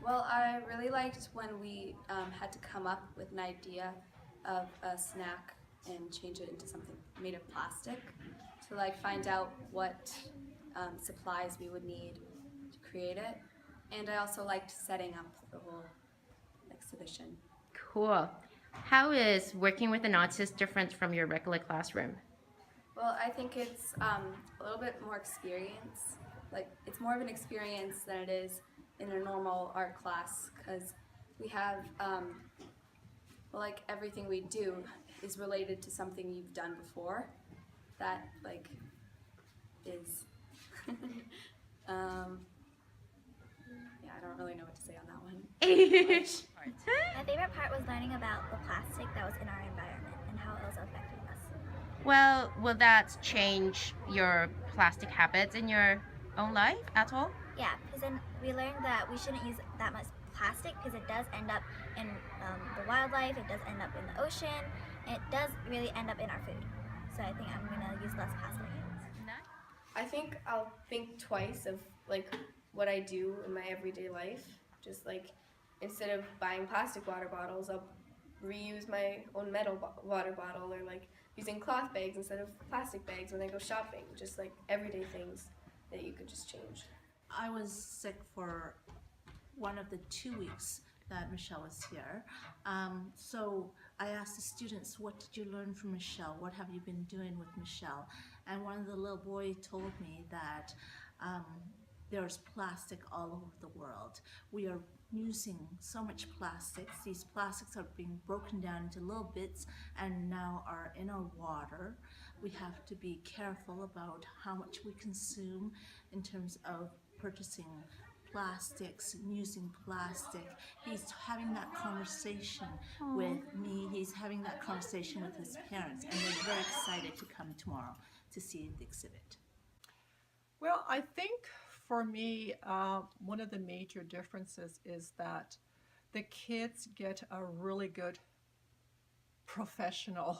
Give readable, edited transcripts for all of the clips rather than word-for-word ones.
Well, I really liked when we had to come up with an idea of a snack and change it into something made of plastic to like find out what supplies we would need to create it. And I also liked setting up the whole exhibition. Cool. How is working with an artist different from your regular classroom? Well, I think it's a little bit more experience. Like, it's more of an experience than it is in a normal art class because we have, well, like, everything we do is related to something you've done before. That, like, is, um, yeah, I don't really know what to say on that one. My favorite part was learning about the plastic that was in our environment and how it was affecting us. Well, will that change your plastic habits in your own life at all? Yeah, because then we learned that we shouldn't use that much plastic because it does end up in the wildlife, it does end up in the ocean, and it does really end up in our food. So I think I'm going to use less plastic. I think I'll think twice of like what I do in my everyday life. Just like instead of buying plastic water bottles, I'll reuse my own metal water bottle, or like using cloth bags instead of plastic bags when I go shopping. Just like everyday things that you could just change. I was sick for one of the 2 weeks that Michelle was here. So I asked the students, what did you learn from Michelle? What have you been doing with Michelle? And one of the little boys told me that there's plastic all over the world. We are using so much plastics. These plastics are being broken down into little bits and now are in our water. We have to be careful about how much we consume in terms of purchasing plastics and using plastic. He's having that conversation with me. He's having that conversation with his parents, and they're very excited to come tomorrow to see the exhibit. Well, I think for me, one of the major differences is that the kids get a really good professional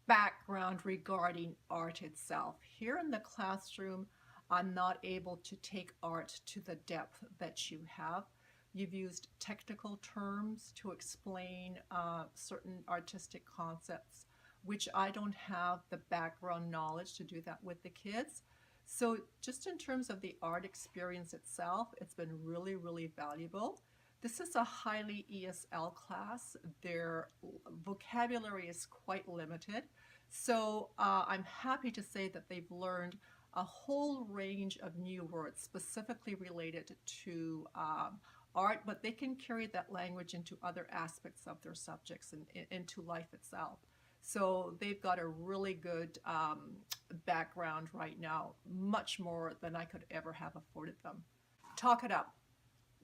background regarding art itself. Here in the classroom, I'm not able to take art to the depth that you have. You've used technical terms to explain certain artistic concepts, which I don't have the background knowledge to do that with the kids. So just in terms of the art experience itself, it's been really, really valuable. This is a highly ESL class. Their vocabulary is quite limited. So I'm happy to say that they've learned a whole range of new words specifically related to art, but they can carry that language into other aspects of their subjects and into life itself. So they've got a really good background right now, much more than I could ever have afforded them. Talk it up.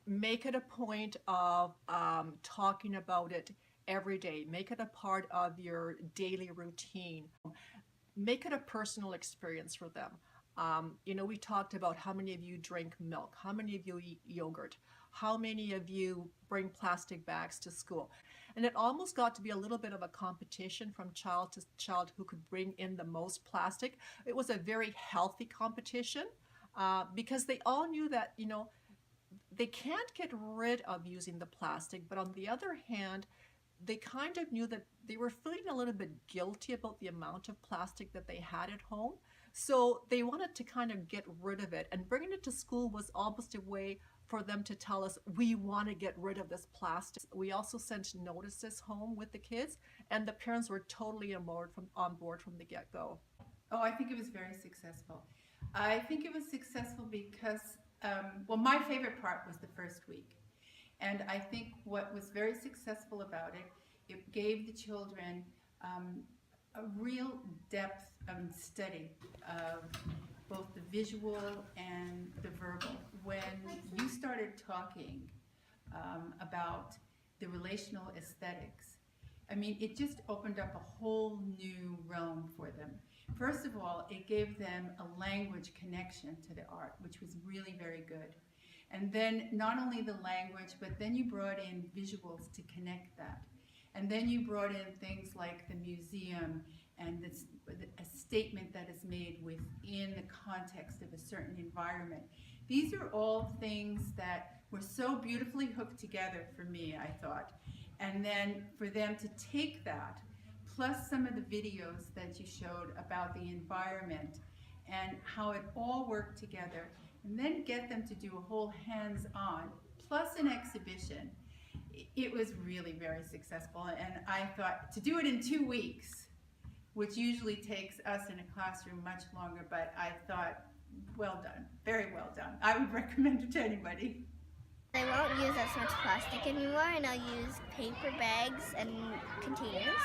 Make it a point of talking about it every day. Make it a part of your daily routine. Make it a personal experience for them. We talked about how many of you drink milk, how many of you eat yogurt, how many of you bring plastic bags to school. And it almost got to be a little bit of a competition from child to child who could bring in the most plastic. It was a very healthy competition because they all knew that, they can't get rid of using the plastic, but on the other hand, they kind of knew that they were feeling a little bit guilty about the amount of plastic that they had at home. So they wanted to kind of get rid of it, and bringing it to school was almost a way for them to tell us, we want to get rid of this plastic. We also sent notices home with the kids, and the parents were totally on board from the get-go. Oh, I think it was very successful. I think it was successful because, well, my favorite part was the first week. And I think what was very successful about it, it gave the children a real depth of study of both the visual and the verbal. When you started talking about the relational aesthetics, I mean, it just opened up a whole new realm for them. First of all, it gave them a language connection to the art, which was really very good. And then not only the language, but then you brought in visuals to connect that. And then you brought in things like the museum and a statement that is made within the context of a certain environment. These are all things that were so beautifully hooked together for me, I thought. And then for them to take that, plus some of the videos that you showed about the environment and how it all worked together, and then get them to do a whole hands-on, plus an exhibition, it was really very successful. And I thought to do it in 2 weeks, which usually takes us in a classroom much longer, but I thought, well done, very well done. I would recommend it to anybody. I won't use as much plastic anymore, and I'll use paper bags and containers.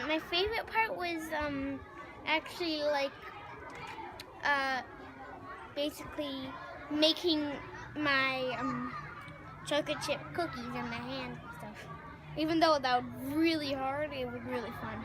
My favorite part was actually like basically making my chocolate chip cookies in my hand and stuff. Even though that was really hard, it was really fun.